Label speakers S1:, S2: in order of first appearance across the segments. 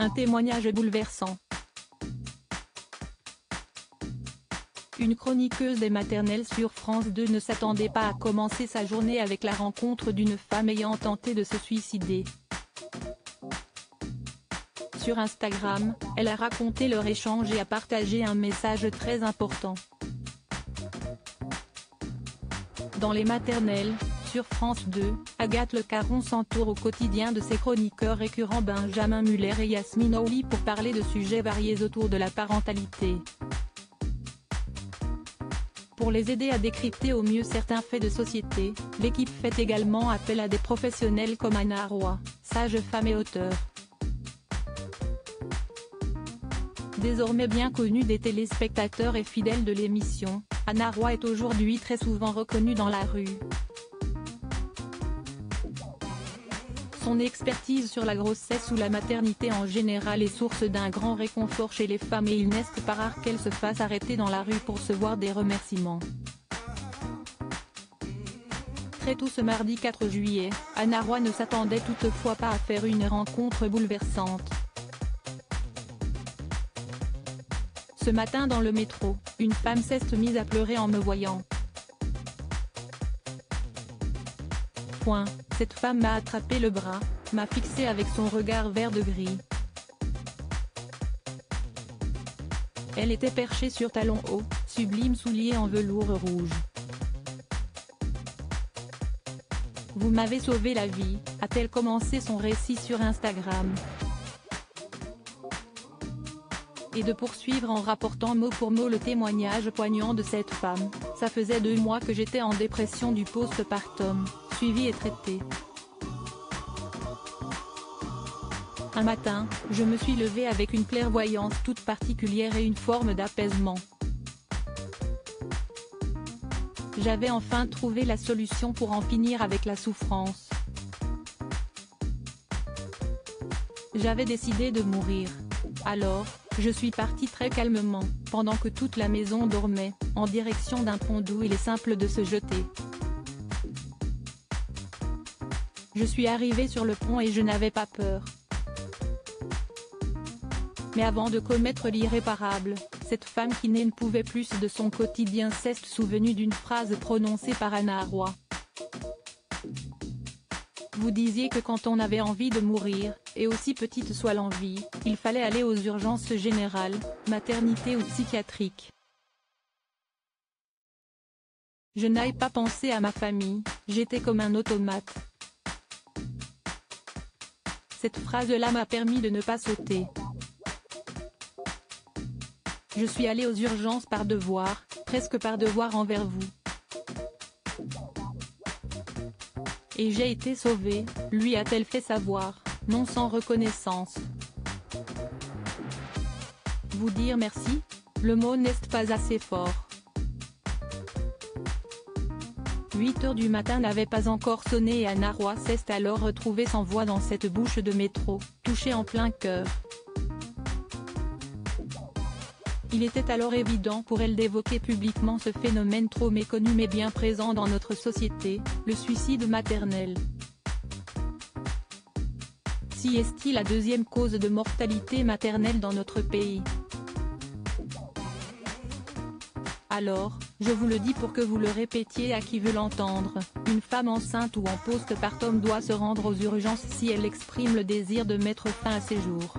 S1: Un témoignage bouleversant. Une chroniqueuse des maternelles sur France 2 ne s'attendait pas à commencer sa journée avec la rencontre d'une femme ayant tenté de se suicider. Sur Instagram, elle a raconté leur échange et a partagé un message très important. Dans les maternelles, sur France 2, Agathe Le Caron s'entoure au quotidien de ses chroniqueurs récurrents Benjamin Muller et Yasmine Aouli pour parler de sujets variés autour de la parentalité. Pour les aider à décrypter au mieux certains faits de société, l'équipe fait également appel à des professionnels comme Anna Roy, sage-femme et auteure. Désormais bien connue des téléspectateurs et fidèles de l'émission, Anna Roy est aujourd'hui très souvent reconnue dans la rue. Son expertise sur la grossesse ou la maternité en général est source d'un grand réconfort chez les femmes et il n'est pas rare qu'elles se fassent arrêter dans la rue pour recevoir des remerciements. Très tôt ce mardi 4 juillet, Anna Roy ne s'attendait toutefois pas à faire une rencontre bouleversante. Ce matin dans le métro, une femme s'est mise à pleurer en me voyant. Cette femme m'a attrapé le bras, m'a fixé avec son regard vert de gris. Elle était perchée sur talons hauts, sublimes souliers en velours rouge. Vous m'avez sauvé la vie, a-t-elle commencé son récit sur Instagram. Et de poursuivre en rapportant mot pour mot le témoignage poignant de cette femme. Ça faisait 2 mois que j'étais en dépression du post-partum, suivie et traitée. Un matin, je me suis levée avec une clairvoyance toute particulière et une forme d'apaisement. J'avais enfin trouvé la solution pour en finir avec la souffrance. J'avais décidé de mourir. Alors, je suis partie très calmement, pendant que toute la maison dormait, en direction d'un pont d'où il est simple de se jeter. Je suis arrivée sur le pont et je n'avais pas peur. Mais avant de commettre l'irréparable, cette femme qui ne pouvait plus de son quotidien s'est souvenue d'une phrase prononcée par Anna Roy. Vous disiez que quand on avait envie de mourir, et aussi petite soit l'envie, il fallait aller aux urgences générales, maternité ou psychiatriques. Je n'ai pas pensé à ma famille, j'étais comme un automate. Cette phrase-là m'a permis de ne pas sauter. Je suis allée aux urgences par devoir, presque par devoir envers vous. Et j'ai été sauvée, lui a-t-elle fait savoir, non sans reconnaissance. Vous dire merci, le mot n'est pas assez fort. 8 heures du matin n'avait pas encore sonné et Anna Roy s'est alors retrouvée sans voix dans cette bouche de métro, touchée en plein cœur. Il était alors évident pour elle d'évoquer publiquement ce phénomène trop méconnu mais bien présent dans notre société, le suicide maternel. Si est-il la 2e cause de mortalité maternelle dans notre pays. Alors, je vous le dis pour que vous le répétiez à qui veut l'entendre, une femme enceinte ou en post-partum doit se rendre aux urgences si elle exprime le désir de mettre fin à ses jours.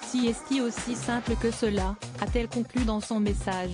S1: Si est-il aussi simple que cela, a-t-elle conclu dans son message.